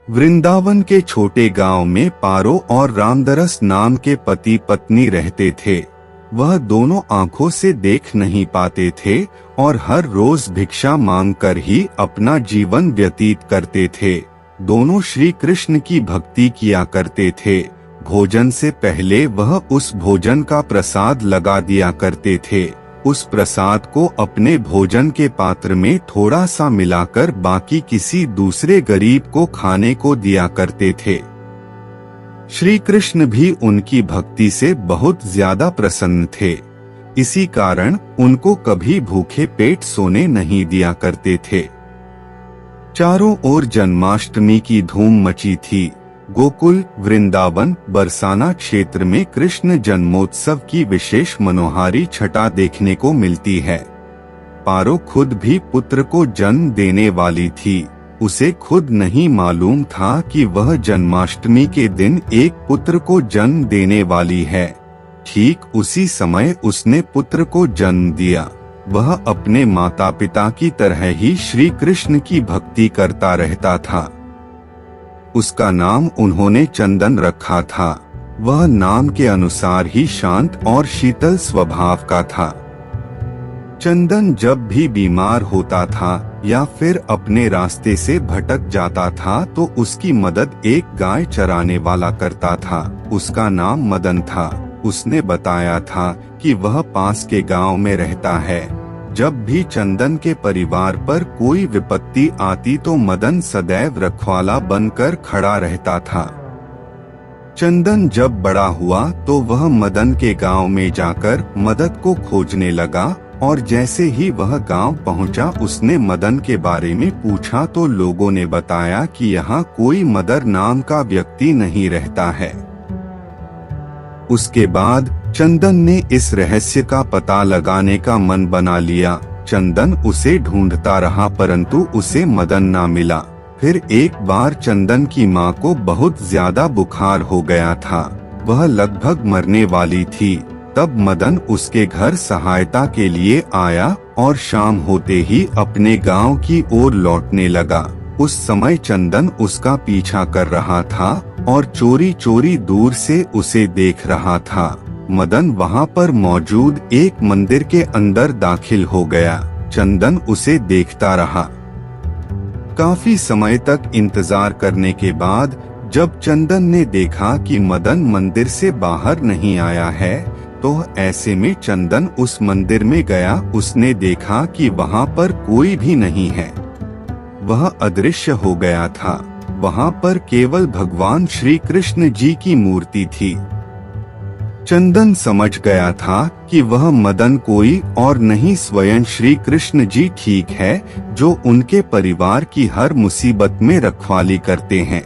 वृंदावन के छोटे गांव में पारो और रामदरस नाम के पति पत्नी रहते थे। वह दोनों आंखों से देख नहीं पाते थे और हर रोज भिक्षा मांगकर ही अपना जीवन व्यतीत करते थे। दोनों श्री कृष्ण की भक्ति किया करते थे। भोजन से पहले वह उस भोजन का प्रसाद लगा दिया करते थे। उस प्रसाद को अपने भोजन के पात्र में थोड़ा सा मिलाकर बाकी किसी दूसरे गरीब को खाने को दिया करते थे। श्री कृष्ण भी उनकी भक्ति से बहुत ज्यादा प्रसन्न थे। इसी कारण उनको कभी भूखे पेट सोने नहीं दिया करते थे। चारों ओर जन्माष्टमी की धूम मची थी। गोकुल, वृंदावन, बरसाना क्षेत्र में कृष्ण जन्मोत्सव की विशेष मनोहारी छटा देखने को मिलती है। पारो खुद भी पुत्र को जन्म देने वाली थी। उसे खुद नहीं मालूम था कि वह जन्माष्टमी के दिन एक पुत्र को जन्म देने वाली है। ठीक उसी समय उसने पुत्र को जन्म दिया। वह अपने माता पिता की तरह ही श्री कृष्ण की भक्ति करता रहता था। उसका नाम उन्होंने चंदन रखा था। वह नाम के अनुसार ही शांत और शीतल स्वभाव का था। चंदन जब भी बीमार होता था या फिर अपने रास्ते से भटक जाता था तो उसकी मदद एक गाय चराने वाला करता था। उसका नाम मदन था। उसने बताया था कि वह पास के गांव में रहता है। जब भी चंदन के परिवार पर कोई विपत्ति आती तो मदन सदैव रखवाला बनकर खड़ा रहता था। चंदन जब बड़ा हुआ तो वह मदन के गांव में जाकर मदद को खोजने लगा और जैसे ही वह गांव पहुंचा उसने मदन के बारे में पूछा तो लोगों ने बताया कि यहाँ कोई मदर नाम का व्यक्ति नहीं रहता है। उसके बाद चंदन ने इस रहस्य का पता लगाने का मन बना लिया। चंदन उसे ढूंढता रहा परंतु उसे मदन ना मिला। फिर एक बार चंदन की माँ को बहुत ज्यादा बुखार हो गया था। वह लगभग मरने वाली थी। तब मदन उसके घर सहायता के लिए आया और शाम होते ही अपने गांव की ओर लौटने लगा। उस समय चंदन उसका पीछा कर रहा था और चोरी चोरी दूर से उसे देख रहा था। मदन वहां पर मौजूद एक मंदिर के अंदर दाखिल हो गया। चंदन उसे देखता रहा। काफी समय तक इंतजार करने के बाद जब चंदन ने देखा कि मदन मंदिर से बाहर नहीं आया है तो ऐसे में चंदन उस मंदिर में गया। उसने देखा कि वहां पर कोई भी नहीं है। वह अदृश्य हो गया था। वहां पर केवल भगवान श्री कृष्ण जी की मूर्ति थी। चंदन समझ गया था कि वह मदन कोई और नहीं स्वयं श्री कृष्ण जी ठीक है जो उनके परिवार की हर मुसीबत में रखवाली करते हैं।